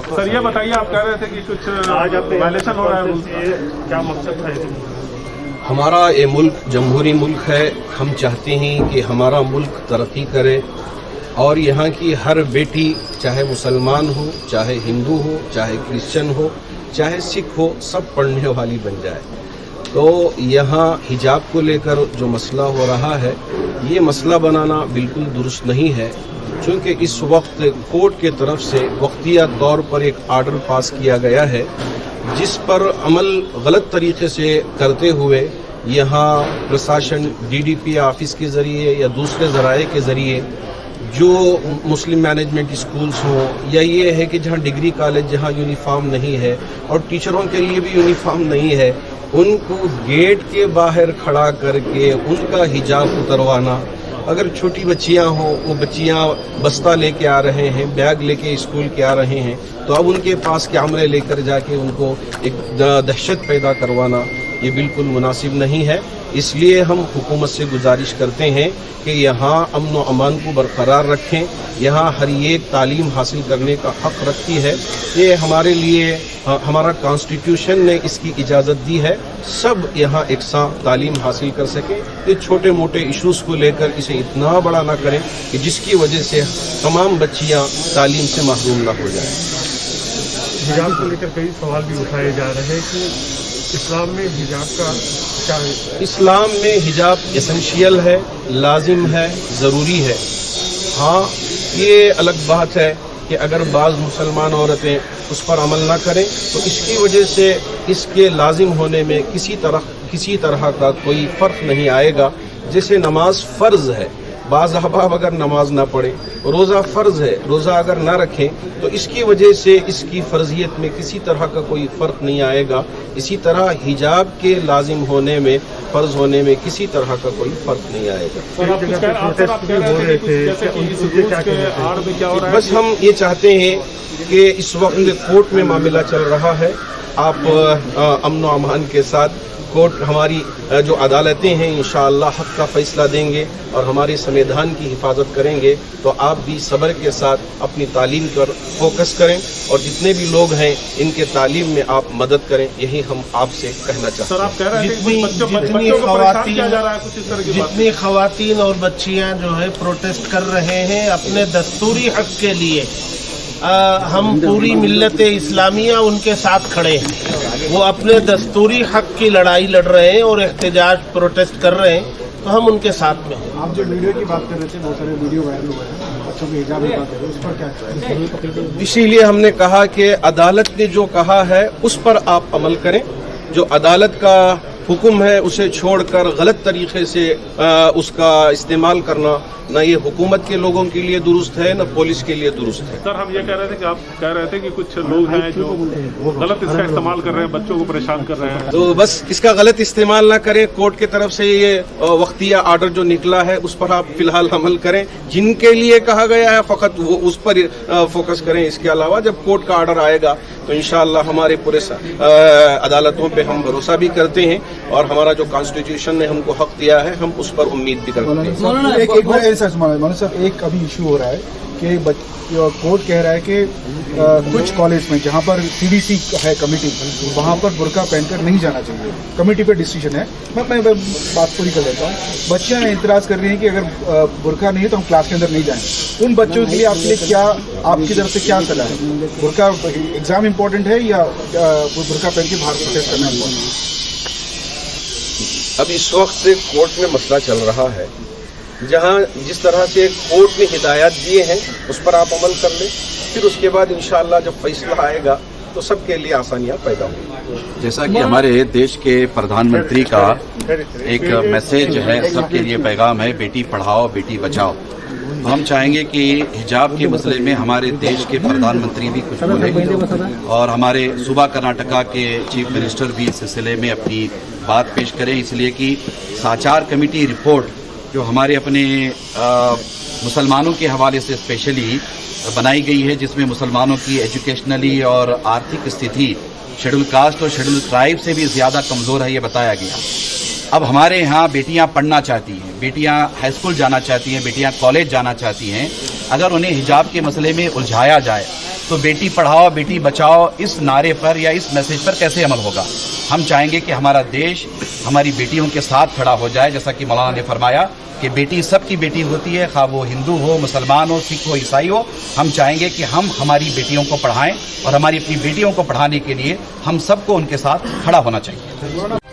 Sir ये बताइए, आप कह रहे थे कि कुछ वायलेशन हो रहा है, क्या मकसद था? हमारा ये मुल्क जमहूरी मुल्क है। हम चाहते हैं कि हमारा मुल्क तरक्की करे और यहाँ की हर बेटी, चाहे मुसलमान हो, चाहे हिंदू हो, चाहे क्रिश्चियन हो, चाहे सिख हो, सब पढ़ने वाली बन जाए। तो यहाँ हिजाब को लेकर जो मसला हो रहा है, ये मसला बनाना बिल्कुल दुरुस्त नहीं है, क्योंकि इस वक्त कोर्ट के तरफ से वक्तिया तौर पर एक आर्डर पास किया गया है, जिस पर अमल गलत तरीके से करते हुए यहाँ प्रशासन डीडीपी ऑफिस के ज़रिए या दूसरे ज़राए के ज़रिए जो मुस्लिम मैनेजमेंट स्कूल्स हों, या ये है कि जहाँ डिग्री कॉलेज जहाँ यूनिफॉर्म नहीं है और टीचरों के लिए भी यूनिफॉर्म नहीं है, उनको गेट के बाहर खड़ा करके उनका हिजाब उतरवाना। अगर छोटी बच्चियां हों, वो बच्चियां बस्ता लेके आ रहे हैं, बैग लेके स्कूल के आ रहे हैं, तो अब उनके पास कैमरे लेकर जाके उनको एक दहशत पैदा करवाना, ये बिल्कुल मुनासिब नहीं है। इसलिए हम हुकूमत से गुजारिश करते हैं कि यहाँ अमन व अमान को बरकरार रखें। यहाँ हर एक तालीम हासिल करने का हक़ रखती है। ये हमारे लिए हमारा कॉन्स्टिट्यूशन ने इसकी इजाज़त दी है, सब यहाँ एक साथ तालीम हासिल कर सकें। ये छोटे मोटे इश्यूज़ को लेकर इसे इतना बड़ा ना करें कि जिसकी वजह से तमाम बच्चियाँ तालीम से महरूम ना हो जाएं। हिजाब को लेकर कई सवाल भी उठाए जा रहे हैं कि इस्लाम में हिजाब का क्या है? इस्लाम में हिजाब एसेंशियल है, लाजिम है, ज़रूरी है। हाँ, ये अलग बात है कि अगर बाज़ मुसलमान औरतें उस पर अमल ना करें तो इसकी वजह से इसके लाजिम होने में किसी तरह का कोई फ़र्क नहीं आएगा। जैसे नमाज फ़र्ज़ है, बाज़ अहबाब अगर नमाज ना पढ़े, रोज़ा फ़र्ज़ है, रोज़ा अगर ना रखें तो इसकी वजह से इसकी फ़र्जियत में किसी तरह का कोई फ़र्क नहीं आएगा। इसी तरह हिजाब के लाजिम होने में, फ़र्ज़ होने में किसी तरह का कोई फ़र्क नहीं आएगा। बस हम ये चाहते हैं कि इस वक्त कोर्ट में मामला चल रहा है, आप अमन व अमान के साथ कोर्ट, हमारी जो अदालतें हैं इंशाअल्लाह हक़ का फ़ैसला देंगे और हमारे संविधान की हिफाजत करेंगे। तो आप भी सब्र के साथ अपनी तालीम पर फोकस करें और जितने भी लोग हैं इनके तालीम में आप मदद करें, यही हम आपसे कहना चाहते हैं। सर, आप कह रहे हैं कि जितनी ख़वातीन और बच्चियाँ जो है प्रोटेस्ट कर रहे हैं अपने दस्तूरी हक़ के लिए, हम पूरी मिल्लत इस्लामिया उनके साथ खड़े हैं। वो अपने दस्तूरी हक़ की लड़ाई लड़ रहे हैं और एहतजाज प्रोटेस्ट कर रहे हैं, तो हम उनके साथ में हैं। आप जो वीडियो की बात कर रहे थे, बहुत सारे वीडियो वायरल हुए हैं बच्चों के हिजाब की बात कर रहे हैं, उस पर क्या? इसीलिए हमने कहा कि अदालत ने जो कहा है उस पर आप अमल करें। जो अदालत का हुक्म है उसे छोड़कर गलत तरीके से उसका इस्तेमाल करना न ये हुकूमत के लोगों के लिए दुरुस्त है, न पुलिस के लिए दुरुस्त है। सर, हम ये कह रहे थे कि आप कह रहे थे कि कुछ लोग हैं जो गलत इसका इस्तेमाल कर रहे हैं, बच्चों को परेशान कर रहे हैं। तो बस इसका गलत इस्तेमाल ना करें। कोर्ट की तरफ से ये वक्तिया आर्डर जो निकला है उस पर आप फिलहाल अमल करें। जिनके लिए कहा गया है फ़कत वो उस पर फोकस करें। इसके अलावा जब कोर्ट का आर्डर आएगा तो इंशाअल्लाह हमारे पूरे अदालतों पे हम भरोसा भी करते हैं और हमारा जो कॉन्स्टिट्यूशन ने हमको हक दिया है हम उस पर उम्मीद भी करते हैं। एक अभी इशू हो रहा है कि कोर्ट कह रहा है कि कुछ कॉलेज में जहाँ पर सीडीसी है कमेटी, वहाँ पर बुर्का पहनकर नहीं जाना चाहिए। कमेटी पे डिसीजन है। मैं बात पूरी कर लेता हूँ। बच्चियाँ एतराज़ कर रही हैं कि अगर बुर्का नहीं है तो हम क्लास के अंदर नहीं जाएं। उन बच्चों के लिए आपके लिए क्या, आपकी तरफ से क्या सलाह है? बुर्का एग्जाम इम्पोर्टेंट है या बुर्का पहन के बाहर प्रोटेस्ट करना इम्पोर्टेंट है? अब इस वक्त कोर्ट में मसला चल रहा है, जहां जिस तरह से कोर्ट ने हिदायत दिए हैं उस पर आप अमल कर लें, फिर उसके बाद इंशाअल्लाह जब फैसला आएगा तो सबके लिए आसानियां पैदा होंगी। जैसा कि हमारे देश के प्रधानमंत्री का एक मैसेज है, सबके लिए पैगाम है, बेटी पढ़ाओ बेटी बचाओ। तो हम चाहेंगे कि हिजाब के मसले में हमारे देश के प्रधानमंत्री भी कुछ बोलें और हमारे सूबा कर्नाटका के चीफ मिनिस्टर भी इस सिलसिले में अपनी बात पेश करें, इसलिए कि साचार कमेटी रिपोर्ट जो हमारे अपने मुसलमानों के हवाले से स्पेशली बनाई गई है, जिसमें मुसलमानों की एजुकेशनली और आर्थिक स्थिति शेड्यूल कास्ट और शेड्यूल ट्राइब से भी ज़्यादा कमज़ोर है, ये बताया गया। अब हमारे यहाँ बेटियाँ पढ़ना चाहती हैं, बेटियाँ हाई स्कूल जाना चाहती हैं, बेटियाँ कॉलेज जाना चाहती हैं। अगर उन्हें हिजाब के मसले में उलझाया जाए तो बेटी पढ़ाओ बेटी बचाओ इस नारे पर या इस मैसेज पर कैसे अमल होगा। हम चाहेंगे कि हमारा देश हमारी बेटियों के साथ खड़ा हो जाए, जैसा कि मौलाना ने फरमाया कि बेटी सबकी बेटी होती है, खा वो हिंदू हो, मुसलमान हो, सिख हो, ईसाई हो। हम चाहेंगे कि हम हमारी बेटियों को पढ़ाएं और हमारी अपनी बेटियों को पढ़ाने के लिए हम सबको उनके साथ खड़ा होना चाहिए।